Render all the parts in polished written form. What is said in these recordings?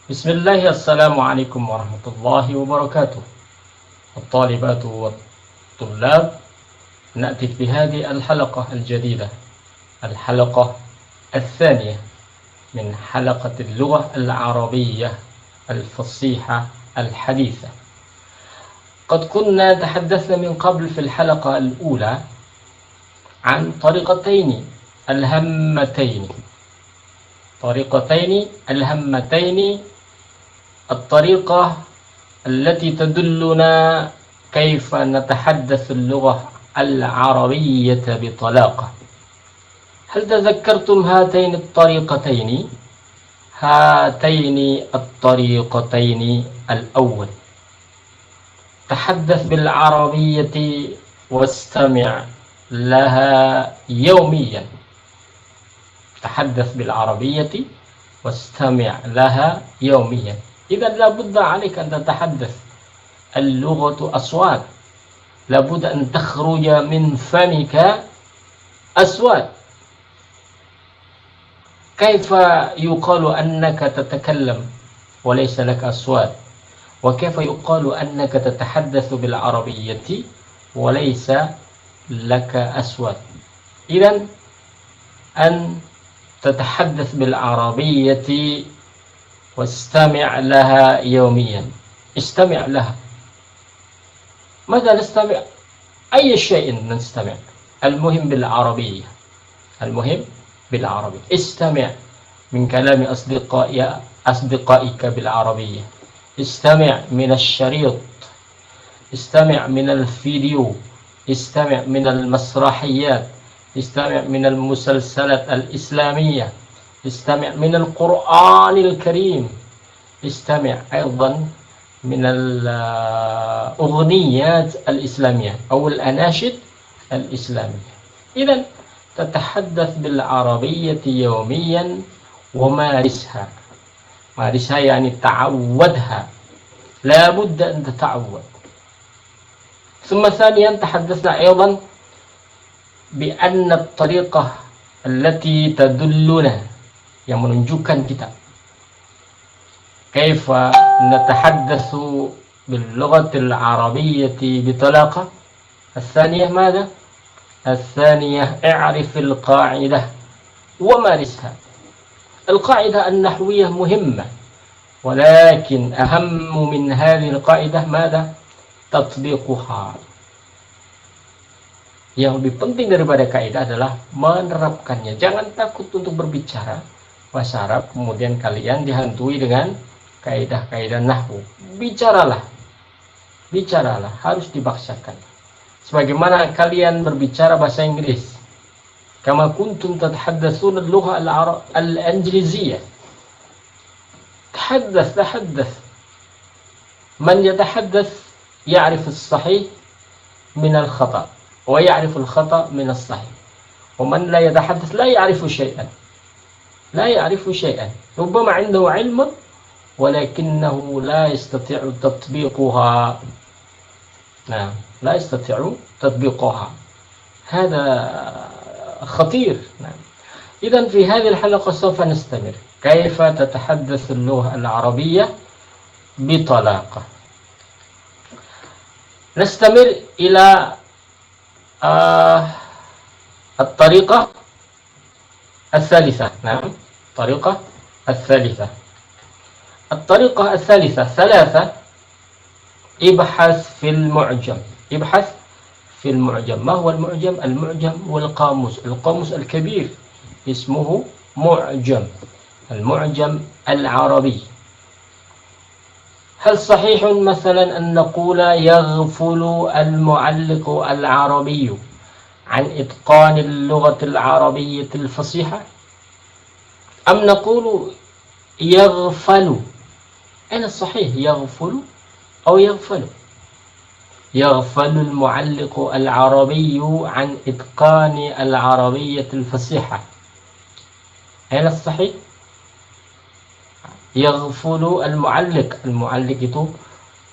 بسم الله السلام عليكم ورحمة الله وبركاته. الطالبات والطلاب، نأتي في هذه الحلقة الجديدة، الحلقة الثانية من حلقة اللغة العربية الفصيحة الحديثة. قد كنا تحدثنا من قبل في الحلقة الأولى عن طريقتين الهمتين. الطريقة التي تدلنا كيف نتحدث اللغة العربية بطلاقة. هل تذكرتم هاتين الطريقتين؟ الأول: تحدث بالعربية واستمع لها يوميا. تحدث بالعربية واستمع لها يوميا. إذا لابد عليك أن تتحدث. اللغة أصوات، لابد أن تخرج من فمك أصوات. كيف يقال أنك تتكلم وليس لك أصوات؟ وكيف يقال أنك تتحدث بالعربية وليس لك أصوات؟ إذن أن تتحدث بالعربية واستمع لها يوميا. استمع لها. ماذا نستمع؟ أي شيء نستمع، المهم بالعربية. استمع من كلام أصدقائك بالعربية. استمع من الشريط، استمع من الفيديو، استمع من المسرحيات، استمع من المسلسلات الإسلامية، استمع من القرآن الكريم، استمع أيضا من الأغنيات الإسلامية أو الأناشد الإسلامية. إذن تتحدث بالعربية يوميا ومارسها. مارسها يعني تعودها، لا بد أن تتعود. ثم ثانيا تحدثنا أيضا بأن الطريقة التي تدلنا yang menunjukkan kita كيف نتحدث باللغة العربية بطلاقة. الثانية ماذا؟ الثانية اعرف القاعدة ومارسها. القاعدة النحوية مهمة، ولكن أهم من هذه القاعدة ماذا؟ تطبيقها. Yang lebih penting daripada kaidah adalah menerapkannya. Jangan takut untuk berbicara bahasa Arab kemudian kalian dihantui dengan kaidah-kaidah nahwu. Bicaralah, harus dipaksakan. Sebagaimana kalian berbicara bahasa Inggris, kama kuntum tatahaddatsuna al-lugha al-ingliziyah. تحدث. من يتحدث يعرف الصحيح من الخطأ ويعرف الخطأ من الصحيح، ومن لا يتحدث لا يعرف شيئا. ربما عنده علم ولكنه لا يستطيع تطبيقها. نعم، لا يستطيع تطبيقها. هذا خطير. نعم. إذن في هذه الحلقة سوف نستمر كيف تتحدث اللغة العربية بطلاقة. نستمر إلى الطريقة الثالثة. نعم، الطريقة الثالثة ثلاثة. ابحث في المعجم. ما هو المعجم؟ المعجم هو القاموس الكبير، اسمه معجم، المعجم العربي. هل صحيح مثلا أن نقول يغفل المعلق العربي عن إتقان اللغة العربية الفصيحة، أم نقول يغفل؟ أين الصحيح، يغفل أو يغفل؟ يغفل المعلق العربي عن إتقان العربية الفصيحة. أين الصحيح؟ يغفل المعلق itu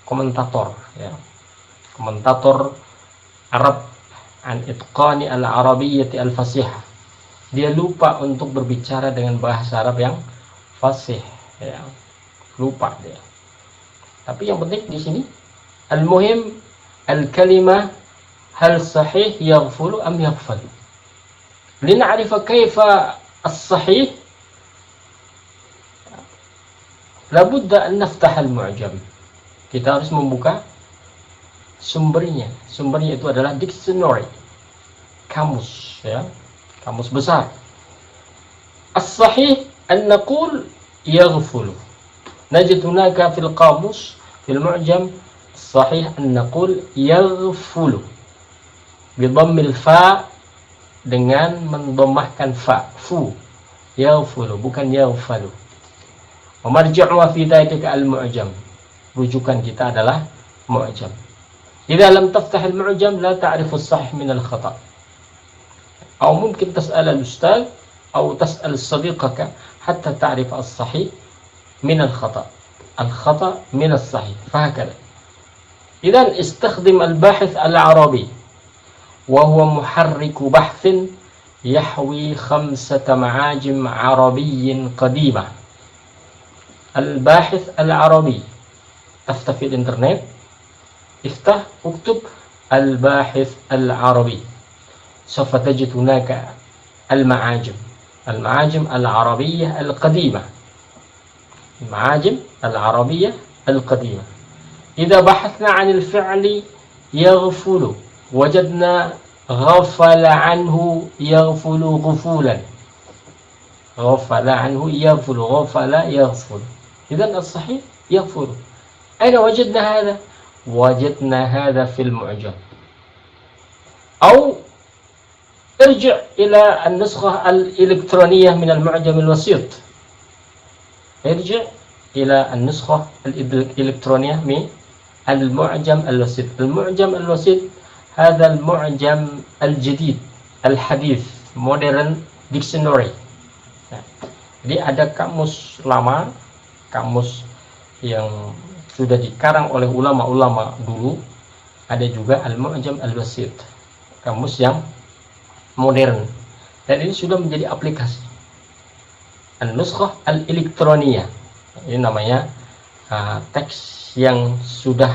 komentator, ya, komentator Arab, an itqani al-arabiyyati al-fasihah. Dia lupa untuk berbicara dengan bahasa Arab yang fasih, ya. lupa dia. Tapi yang penting di sini al-muhim al-kalimah hal sahih yaghfulu am yaghfal. Lina'rifa kaifa as-sahih labudda an naftah al-mu'jam. Kita harus membuka sumbernya. Sumbernya itu adalah dictionary, kamus, ya, kamus besar. As-sahih an naqul yaghfulu. Najid hunaka fil qamus fil mu'jam sahih an naqul yaghfulu bi dhammil fa, dengan mendomahkan fa, fu, yaghfulu bukan yaghfalu. Wa marji'u fi dhalika al-mu'jam. Rujukan kita adalah mu'jam. Idza lam taftah al-mu'jam la ta'rifu as-sahih min al-khata'. Aw mumkin tas'al al-ustadz aw tas'al sadiqaka hatta ta'rif as-sahih min al-khata'. Al-khata' min as-sahih. Fahakadha. Idzan istakhdim al-bahith al-arabi wa huwa muharriku bahthin yahwi 5 ma'ajim arabiyyin qadimah. Al-bahith al-arabi. Taftah fil internet, iftah uktub al-bahith al-arabi. Sawfa tajid hunaka al-ma'ajim. Al-ma'ajim al-arabiyyah al-qadimah. Al-ma'ajim al-arabiyyah al-qadimah. Idza bahathna 'an al-fi'li yaghfulu wajadna ghafala 'anhu yaghfulu ghufulan. Ghafala 'anhu yaghfulu, ghafala yaghfulu. Idzan as-sahih yaghfulu. أين وجدنا هذا؟ وجدنا هذا في المعجم. أو ارجع إلى النسخة الإلكترونية من المعجم الوسيط. ارجع إلى النسخة الإلكترونية من المعجم الوسيط. المعجم الوسيط هذا المعجم الجديد الحديث modern dictionary. Jadi ada kamus lama, kamus yang sudah dikarang oleh ulama-ulama dulu, ada juga al-mu'jam al-wasit, kamus yang modern, dan ini sudah menjadi aplikasi. An-nuskhah al-elektroniyah, ini namanya teks yang sudah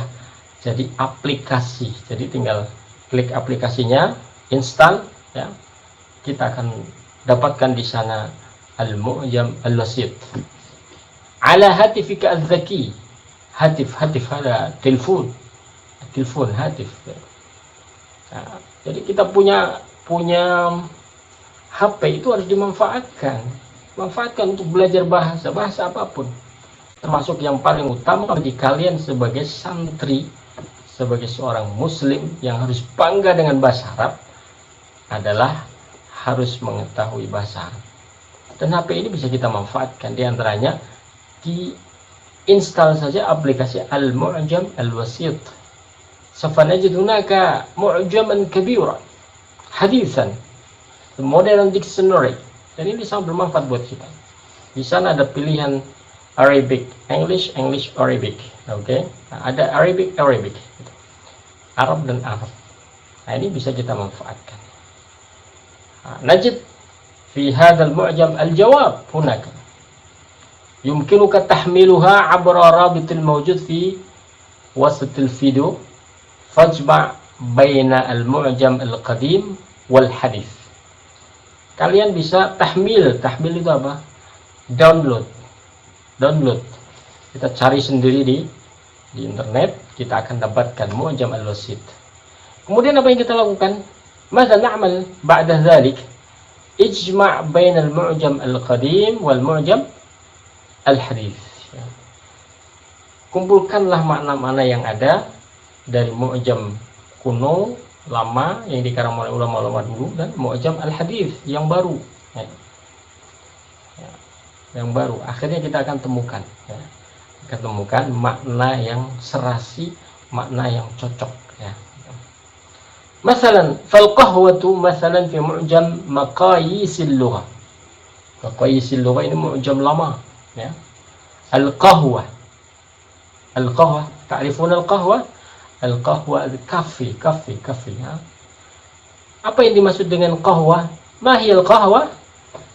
jadi aplikasi. Jadi tinggal klik aplikasinya, install, ya, kita akan dapatkan di sana al-mu'jam al-wasit ala hatifika az-zaki. Hatif ada telepon hatif. Nah, jadi kita punya HP itu harus dimanfaatkan untuk belajar bahasa apapun, termasuk yang paling utama bagi kalian sebagai santri, sebagai seorang muslim yang harus bangga dengan bahasa Arab adalah harus mengetahui bahasa Arab. Dan HP ini bisa kita manfaatkan, diantaranya di install saja aplikasi al-mu'jam al-wasit. Sawfa najid hunaka mu'jaman kabiran hadithan, modern dictionary, dan ini sangat bermanfaat buat kita. Di sana ada pilihan Arabic, English, Arabic. Oke. Nah, ada Arabic, Arab dan Arab. Nah, ini bisa kita manfaatkan. Najid fi hadzal mu'jam al-jawab hunaka. يمكنك تحميلها عبر رابط الموجود في وسط الفيديو فاجمع بين المعجم القديم والحديث. Kalian bisa tahmil itu apa? Download. Kita cari sendiri di internet, kita akan dapatkan mu'jam al-wasit. Kemudian apa yang kita lakukan? Madza na'mal ba'da dzalik? Ijma' bain al-mu'jam al-qadim wal mu'jam al-hadith. Kumpulkanlah makna-makna yang ada dari mu'jam kuno, lama, yang dikarang oleh ulama-ulama dulu, dan mu'jam al-hadith yang baru, yang baru. Akhirnya kita akan temukan, kita temukan makna yang serasi, makna yang cocok, ya. Masalan, fal qahwatu masalan fi mu'jam maqayisil lughah. Maqayisil lughah ini mu'jam lama, ya. Al-qahwa, ta'rifun al-qahwa? Al-qahwa al-kafi, ya. Apa yang dimaksud dengan qahwa? Ma hiya al-qahwa?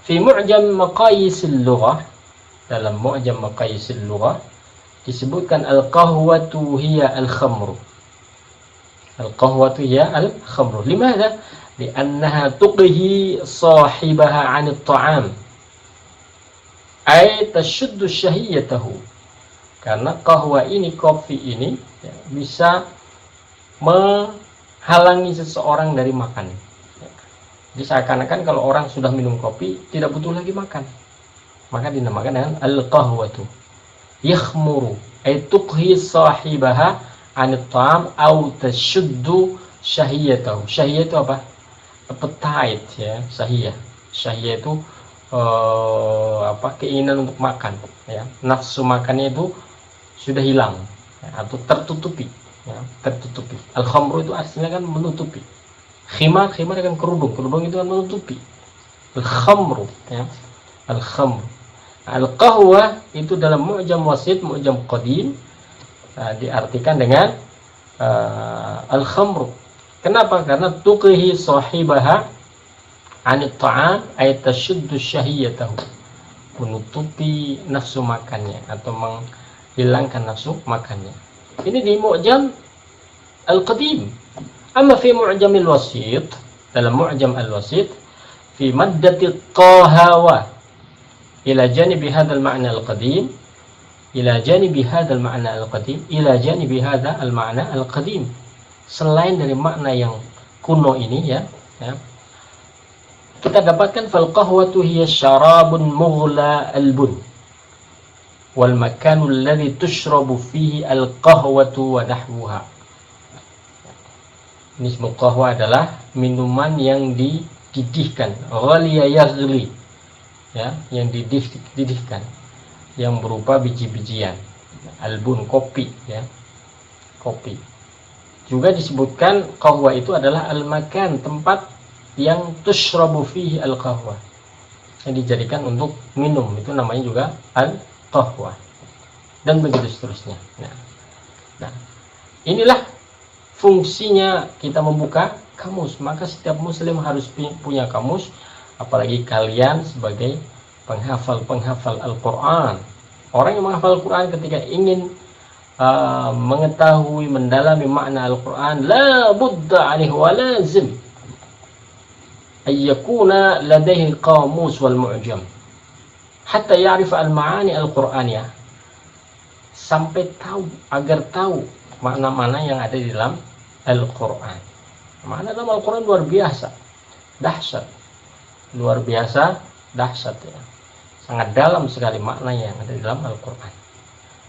Fi mu'jam maqayisil lughah, dalam mu'jam maqayisil lughah, disebutkan al-qahwatu hiya al-khamru. Al-qahwatu hiya al-khamru. Limadha? Li'annaha tuqhi sahibaha 'anil ta'am. Ay tashuddu syahiyatahu. Karena qahwa ini, kopi ini ya, bisa menghalangi seseorang dari makan. Jadi seakan-akan kalau orang sudah minum kopi tidak butuh lagi makan. Maka dinamakan dengan al-qahwatu. Yakhmuru ay tuqhi sahibaha 'anil ta'am aw tashuddu syahiyatahu. Syahiyah itu apa? Appetite ya, syahiyah. Syahiyah itu keinginan untuk makan ya. Nafsu makannya itu sudah hilang ya, atau tertutupi ya, tertutupi. Al-khamru itu aslinya kan menutupi. Khimar kan kerudung itu kan menutupi. Al-khamru ya, al-khamru. Al-qahwa itu dalam mu'jam wasit, mu'jam qadim diartikan dengan al-khamru. Kenapa? Karena tuqihi sahibaha 'anit ta'am ay tashuddu syahiyatahu. Menutupi nafsu makannya atau menghilangkan nafsu makannya. Ini di mu'jam al-qadim. Amma fi mu'jam al-wasit, dalam mu'jam al-wasit fi maddati qahawa ila janibi hadzal ma'na al-qadim, ila janibi hadzal ma'na al-qadim, ila janibi hadzal al-ma'na al-qadim. Selain dari makna yang kuno ini ya, kita dapatkan fal qahwatu hiya syarabun mughla al-bun wal makanu alladhi tushrabu fihi al-qahwatu wa nahwuha. Nisbu qahwa adalah minuman yang dididihkan, ghaliya yaghli ya, yang dididihkan, yang berupa biji-bijian. Albun, kopi ya, kopi. Juga disebutkan qahwa itu adalah al-makan, tempat yang tushrabu fihi al-qahwa, yang dijadikan untuk minum, itu namanya juga al-qahwa, dan begitu seterusnya. Nah, inilah fungsinya kita membuka kamus. Maka setiap muslim harus punya kamus, apalagi kalian sebagai penghafal Al-Quran. Orang yang menghafal Al-Quran ketika ingin mengetahui, mendalami makna Al-Quran, la budda alaihi wa lazim ayyakuna ladaihi al-qamus wal mu'jam hatta ya'rif al-ma'ani al-Qur'aniyah, sampai tahu, agar tahu makna-makna yang ada di dalam Al-Quran. Makna dalam Al-Quran luar biasa, dahsyat, luar biasa, dahsyat ya. Sangat dalam sekali makna yang ada di dalam Al-Quran.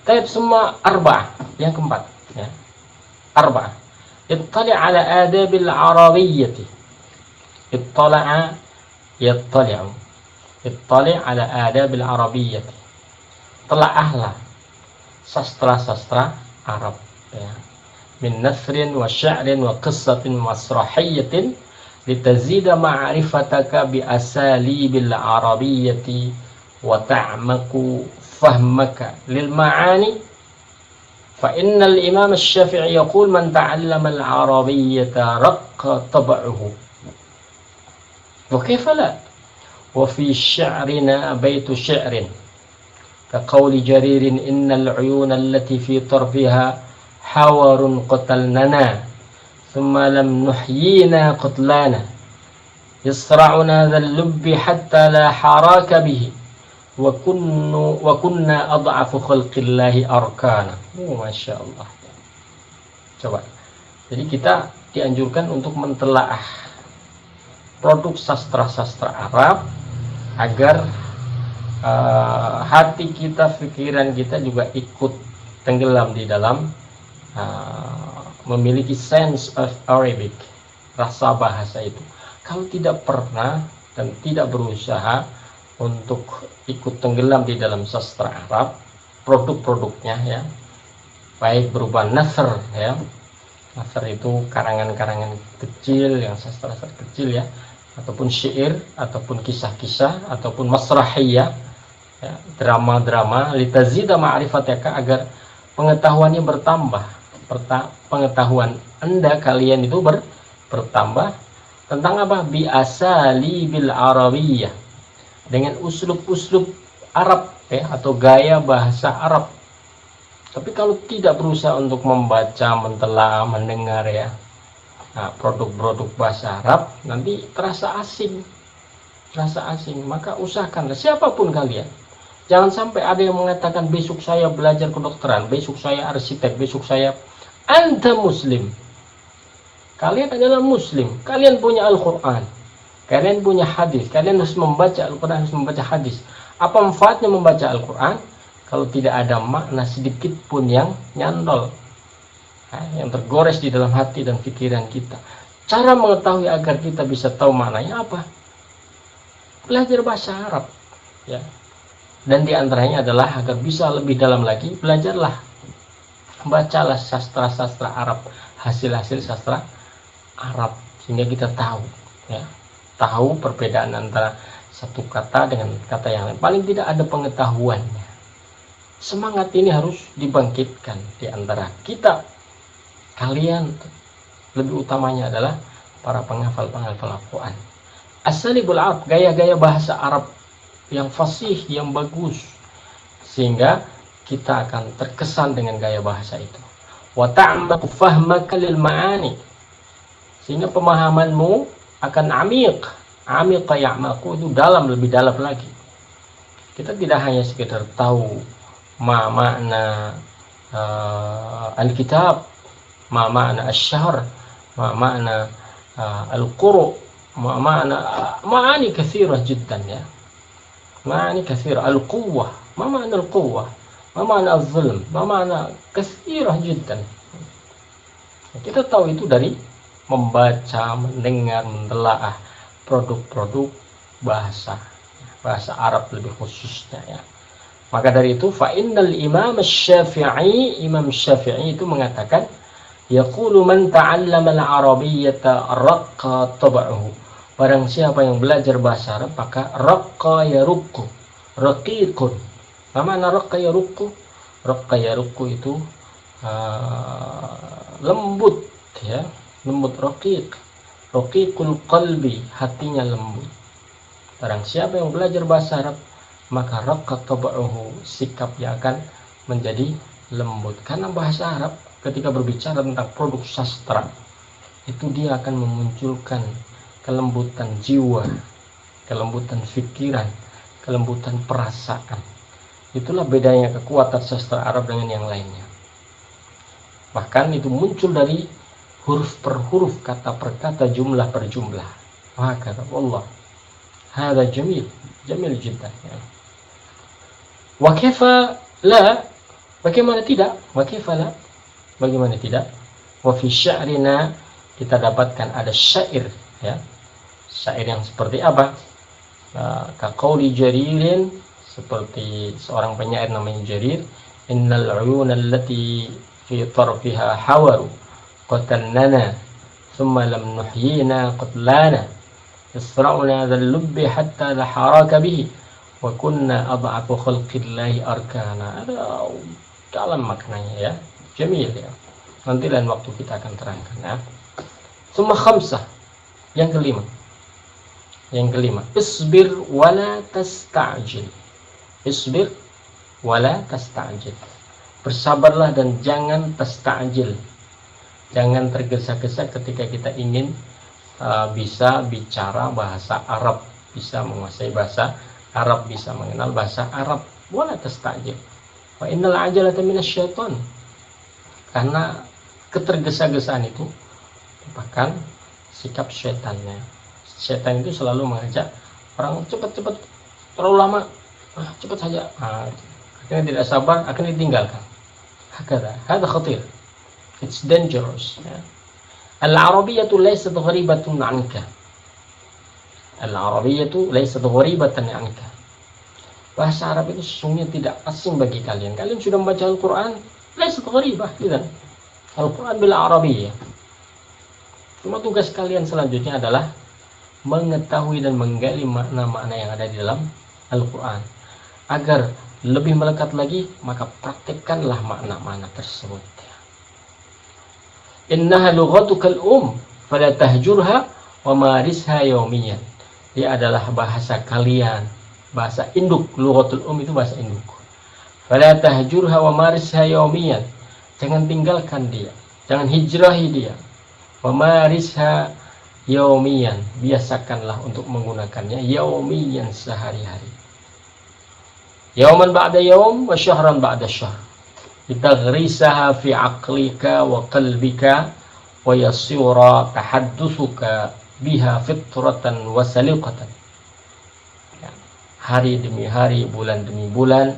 Tapi semua arba'ah, yang keempat ya. Arba'ah. Ittali' ala adabil arabiyyati. Ittala'a yattali'u. Ittali' ala adabil arabiyyati. Tela'ahlah sastra-sastra Arab ya. Min nasrin wa sya'rin wa qissatin masrahiyyatin litazida ma'rifataka bi asalibil arabiyyati wa ta'maku fahmaka lil ma'ani. Fa innal imam asy-Syafi'i yaqul man ta'allama al-arabiyyata raqqa tab'uhu. Wa kayfa la? Wa fi syi'rina baytu syi'rin ka qawli Jaririn innal 'uyuna allati fi tarfiha hawarun qatalnana thumma lam nuhyina qatlana yasra'una dhal lubbi hatta la haraka bihi wa kunna ad'afu khalqillahi arkana. Masya Allah. Coba. Jadi kita dianjurkan untuk mentelaah produk sastra-sastra Arab agar hati kita, pikiran kita juga ikut tenggelam di dalam memiliki sense of Arabic, rasa bahasa itu. Kalau tidak pernah dan tidak berusaha untuk ikut tenggelam di dalam sastra Arab, produk-produknya ya, baik berupa nasr ya, nasr itu karangan-karangan kecil, yang sastra-sastra kecil ya, ataupun syair, ataupun kisah-kisah, ataupun masrahiyah ya, drama-drama, litazida ma'rifataka, agar pengetahuannya bertambah, pengetahuan Anda, kalian itu bertambah tentang apa? Bi asali bil arabiyyah, dengan uslub-uslub Arab ya, atau gaya bahasa Arab. Tapi kalau tidak berusaha untuk membaca, mentelaah, mendengar ya, produk-produk bahasa Arab, nanti terasa asing. Maka usahakanlah, siapapun kalian, jangan sampai ada yang mengatakan besok saya belajar kedokteran, besok saya arsitek, besok saya. Anda muslim, kalian adalah muslim, kalian punya Al-Quran, kalian punya hadis, kalian harus membaca Al-Quran, harus membaca hadis. Apa manfaatnya membaca Al-Quran kalau tidak ada makna sedikit pun yang nyantol, yang tergores di dalam hati dan pikiran kita? Cara mengetahui agar kita bisa tahu maknanya apa? Belajar bahasa Arab, ya. Dan diantaranya adalah agar bisa lebih dalam lagi, belajarlah, bacalah sastra-sastra Arab, hasil-hasil sastra Arab, sehingga kita tahu, ya, tahu perbedaan antara satu kata dengan kata yang lain. Paling tidak ada pengetahuannya. Semangat ini harus dibangkitkan di antara kita. Kalian, lebih utamanya adalah para penghafal Al-Quran. Asalibul Arab, gaya-gaya bahasa Arab yang fasih, yang bagus, sehingga kita akan terkesan dengan gaya bahasa itu. Wa ta'ammaku fahmaka lil ma'ani, sehingga pemahamanmu akan amiq ya'maku, itu dalam, lebih dalam lagi. Kita tidak hanya sekedar tahu makna Alkitab, makna asy-syahr, makna al-quru', معاني كثيرة جدا ya, معاني كثيرة. القوة, ما معنى القوة, ما معنى الظلم, ما معنى كثيرة جدا. Kita tahu itu dari membaca, mendengar, mentelaah produk-produk bahasa Arab lebih khususnya ya. Maka dari itu fa innal Imam Syafi'i itu mengatakan, yaqulu man ta'allama al-arabiyyata raqqa tab'uhu, barang siapa yang belajar bahasa Arab maka raqqa yarukku, raqiqun. Apa makna raqqa yarukku? Raqqa yarukku itu lembut ya, lembut, raqiq, raqiqul qalbi, hatinya lembut. Barang siapa yang belajar bahasa Arab maka raqqa tab'uhu, sikapnya akan menjadi lembut. Karena bahasa Arab ketika berbicara tentang produk sastra itu dia akan memunculkan kelembutan jiwa, kelembutan pikiran, kelembutan perasaan. Itulah bedanya kekuatan sastra Arab dengan yang lainnya. Bahkan itu muncul dari huruf per huruf, kata per kata, jumlah per jumlah. Maka Allah, hada jamil jiddan ya. Wa kaifa la, bagaimana tidak? Wa kaifa la, bagaimana tidak? Wa fi sya'rina, kita dapatkan ada syair ya. Syair yang seperti apa? Ka qauli Jaririn, seperti seorang penyair namanya Jarir, innal uyuna allati fi tarfiha hawaru qatalnana thumma lam nuhyina qatlana yasra'una dhal lubbi hatta la haraka bihi wa kunna ad'afu khalqillahi arkana. Ada dalam maknanya ya, jamil ya. Nanti lain waktu kita akan terangkan ya. Summa khamsah, yang kelima, isbir wala tasta'jil. Isbir wala tasta'jil, bersabarlah dan jangan tasta'jil, jangan tergesa-gesa ketika kita ingin bisa bicara bahasa Arab, bisa menguasai bahasa Arab, bisa mengenal bahasa Arab. Wala tasta'jil, wa innal ajalata minasyaiton, karena ketergesa-gesaan itu merupakan sikap syaitannya. Setan itu selalu mengajak orang cepat-cepat, terlalu lama, cepat saja. Akhirnya tidak sabar, akan ditinggalkan. Hada khatir, it's dangerous. Al-Arabiyyatu laysat gharibatan 'anka. Al-Arabiyyatu laysat gharibatan 'anka. Bahasa Arab itu sesungguhnya tidak asing bagi kalian. Kalian sudah membaca Al-Quran, laysat gharibah, tidak. Al-Quran bil Arabiyyah. Cuma tugas kalian selanjutnya adalah mengetahui dan menggali makna-makna yang ada di dalam Al-Quran. Agar lebih melekat lagi, maka praktekkanlah makna-makna tersebut. Innaha lughatukal fala tahjurha wa marisha yawmiyan. Dia adalah bahasa kalian, bahasa induk. Lughatul itu bahasa induk. Fala tahjurha wa marisha yaumiyan. Jangan tinggalkan dia, jangan hijrahi dia. Wa marisha yaumiyan, biasakanlah untuk menggunakannya yaumiyan, sehari-hari. Yauman ba'da yaum wa syahran ba'da syahr. Litaghrisaha fi aqlika wa qalbika wa yasira tahaddusuka biha fitratan wa saliqatan. Hari demi hari, bulan demi bulan,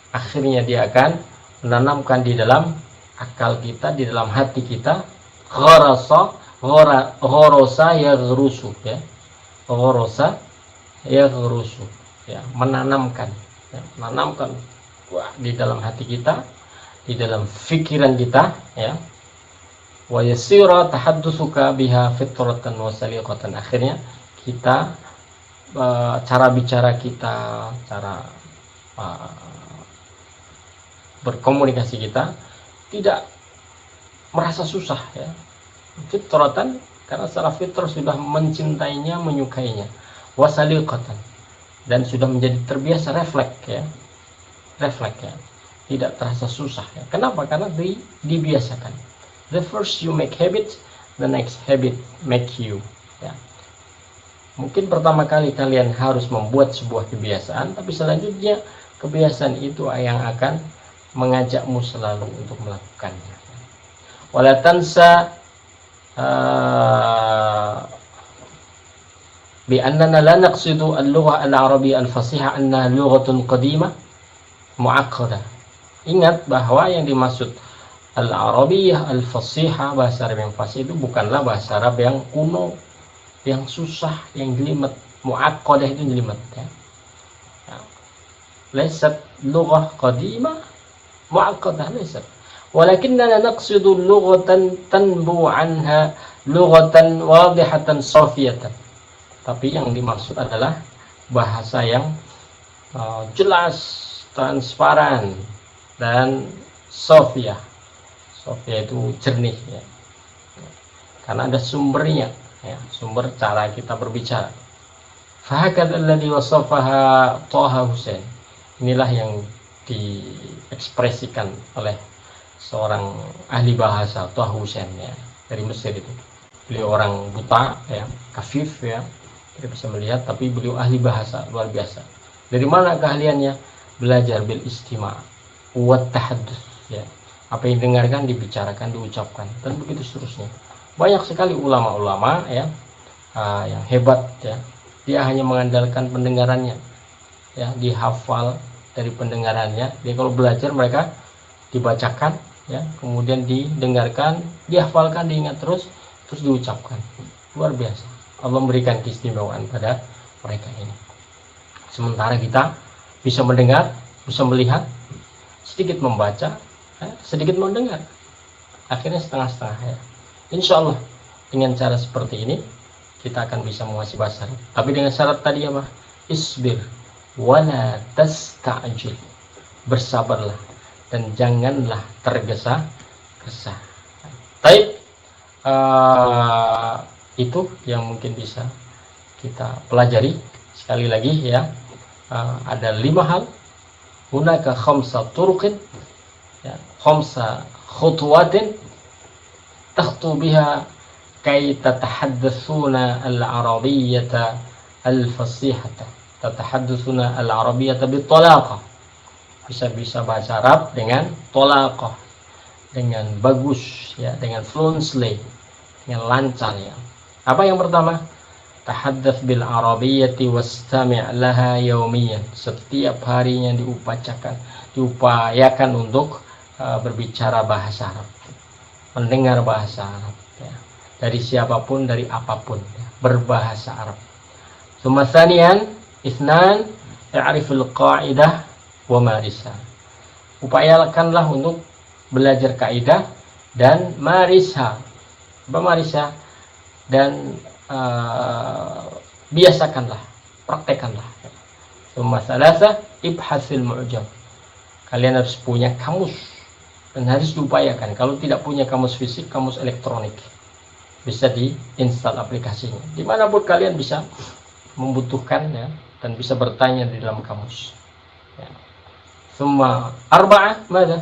akhirnya dia akan menanamkan di dalam akal kita, di dalam hati kita, ghorosa yaghrusu, ya, ghorosa yaghrusu, ya, menanamkan, ya, menanamkan, wah, di dalam hati kita, di dalam pikiran kita, ya, wa yasira tahaddusuka biha fitratan wa saliqatan. Akhirnya kita, cara bicara kita, cara berkomunikasi kita tidak merasa susah, ya. Fitratan, karena secara fitrah sudah mencintainya, menyukainya. Wasaliqatan, dan sudah menjadi terbiasa, refleks, ya. Refleks, ya. Tidak terasa susah, ya. Kenapa? Karena dibiasakan. The first you make habit, the next habit make you, ya. Mungkin pertama kali kalian harus membuat sebuah kebiasaan, tapi selanjutnya kebiasaan itu yang akan mengajakmu selalu untuk melakukannya. Wala tansa bi annana la naqsidu al-lugha al-arabiyyah al-fasihah annaha lughatun qadimah mu'aqqadah. Ingat bahwa yang dimaksud al-arabiyyah al-fasihah, bahasa Arab yang fasih, itu bukanlah bahasa Arab yang kuno, yang susah, yang jelimet. Mu'aqqadah itu jelimet, ya. Laysat lughah qadimah mu'aqqadah, laysat. Walakinnana naqsidu lughatan tanbu anha lughatan wadihatan safiyatan. Tapi yang dimaksud adalah bahasa yang jelas, transparan, dan safiyah. Safiyah itu jernih, ya. Karena ada sumbernya, ya, sumber cara kita berbicara. Fahakadha alladhi wasafaha Thaha Hussein. Inilah yang diekspresikan oleh seorang ahli bahasa, Thaha Hussein, ya, dari Mesir itu. Beliau orang buta, ya, kafif, ya, tidak bisa melihat, tapi beliau ahli bahasa luar biasa. Dari mana keahliannya? Belajar bil istima' wa tahaddus, ya. Apa yang dengarkan dibicarakan, diucapkan, dan begitu seterusnya. Banyak sekali ulama-ulama, ya, yang hebat, ya. Dia hanya mengandalkan pendengarannya, ya, dihafal dari pendengarannya. Dia kalau belajar, mereka dibacakan, ya, kemudian didengarkan, dihafalkan, diingat terus diucapkan. Luar biasa. Allah memberikan keistimewaan pada mereka ini. Sementara kita bisa mendengar, bisa melihat, sedikit membaca, ya, sedikit mendengar. Akhirnya setengah-setengah, ya. Insya Allah dengan cara seperti ini kita akan bisa menguasai bahasa Arab. Tapi dengan syarat tadi, apa? Isbir wala tasta'jil. Bersabarlah dan janganlah tergesa-gesa. Baik, itu yang mungkin bisa kita pelajari. Sekali lagi, ya, ada 5 hal. Hunaka khamsa turuqin, ya, khamsa khutuwatin takhtu biha kay tatahaddatsuna al-arabiyyata al-fasihata, tatahaddatsuna al-arabiyyata bitalaqah. Bisa bahasa Arab dengan talaqah, dengan bagus, ya, dengan fluently, dengan lancar, ya. Apa yang pertama? Tahaddats bil arabiyyati wastami' laha yaumiyan. Setiap harinya diupayakan untuk berbicara bahasa Arab, mendengar bahasa Arab, ya. Dari siapapun, dari apapun, ya, berbahasa Arab. Tsaniyan, itsnan, i'riful qa'idah wa marisa. Upayakanlah untuk belajar kaidah dan marisa. Marisa, dan biasakanlah, praktekanlah. Salasa, ibhasil mu'jam. Kalian harus punya kamus dan harus diupayakan. Kalau tidak punya kamus fisik, kamus elektronik, bisa diinstal aplikasinya. Dimanapun kalian bisa membutuhkan, ya, dan bisa bertanya di dalam kamus, ya. ثم أربعة ماذا؟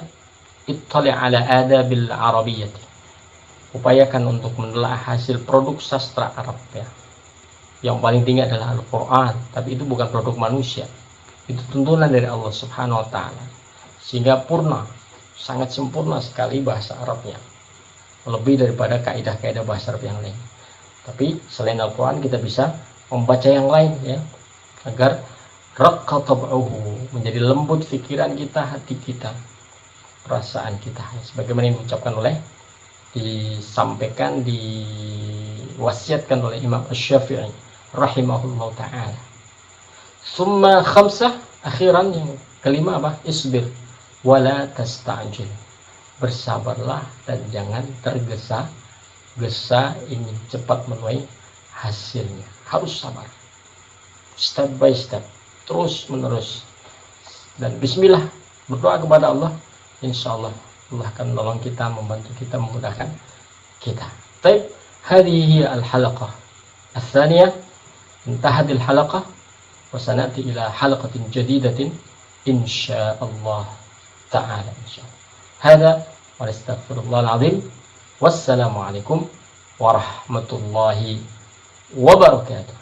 اطلع على آداب العربية. Upayakan untuk menelaah hasil produk sastra Arab ya. Yang paling tinggi adalah Al-Quran, tapi itu bukan produk manusia, itu tuntunan dari Allah Subhanahu wa Ta'ala, sehingga purna, sangat sempurna sekali bahasa Arabnya, lebih daripada kaidah-kaidah bahasa Arab yang lain. Tapi selain Al-Quran kita bisa membaca yang lain ya, agar raqqa tab'uhu, menjadi lembut pikiran kita, hati kita, perasaan kita, sebagaimana yang diucapkan oleh, disampaikan, diwasiatkan oleh Imam Asy-Syafi'i rahimahullah ta'ala. Summa khamsah, akhiran yang kelima apa? Isbir wala tasta'jil, bersabarlah dan jangan tergesa-gesa ingin cepat menuai hasilnya. Harus sabar, step by step, terus menerus, dan bismillah, berdoa kepada Allah, insyaallah Allah akan menolong kita, membantu kita, memudahkan kita. Baik, hadhihi al-halaqah ats-tsaniyah. انتهت الحلقة وسنأتي إلى حلقة جديدة إن شاء الله تعالى إن شاء الله. هذا ونستغفر الله العظيم والسلام عليكم ورحمة الله وبركاته.